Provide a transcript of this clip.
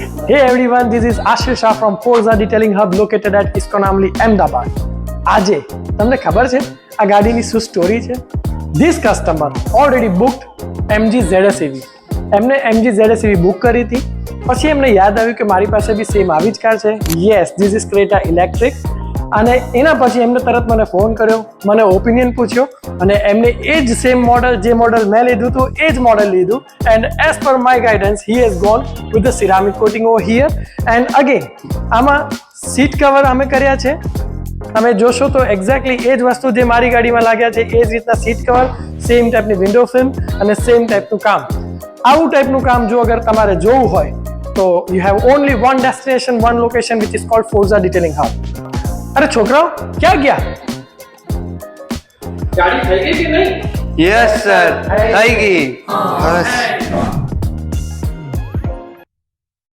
Hey everyone, this is Ashil Shah from Forza Detailing Hub located at ISKCON Amli, Ahmedabad. આજે તમને ખબર છે આ ગાડીની શું સ્ટોરી છે? This customer already booked MG ZS EV. એમને MG ZS EV બુક કરી હતી, પછી એમને યાદ આવ્યું કે મારી પાસે બી સેમ આવી જ કાર છે. Yes, this is Creta electric. અને એના પછી એમને તરત મને ફોન કર્યો, મને ઓપિનિયન પૂછ્યો અને એમને એ જ સેમ મોડલ, જે મોડલ મેં લીધું હતું એ જ મોડલ લીધું. And as per my guidance he has gone with the ceramic coating over here. And again આમાં સીટ કવર અમે કર્યા છે. તમે જોશો તો એક્ઝેક્ટલી એ જ વસ્તુ જે મારી ગાડીમાં લાગ્યા છે એ જ રીતના સીટ કવર, સેમ ટાઈપની વિન્ડો ફિલ્મ અને સેમ ટાઈપનું કામ. આવું ટાઈપનું કામ જો અગર તમારે જોવું હોય તો you have only one destination, one location which is called Forza detailing hub. અરે છોકરાઓ ક્યાં ગયા? ગાડી થઈ ગઈ કે નહીં? યસ સર, થઈ ગઈ. બસ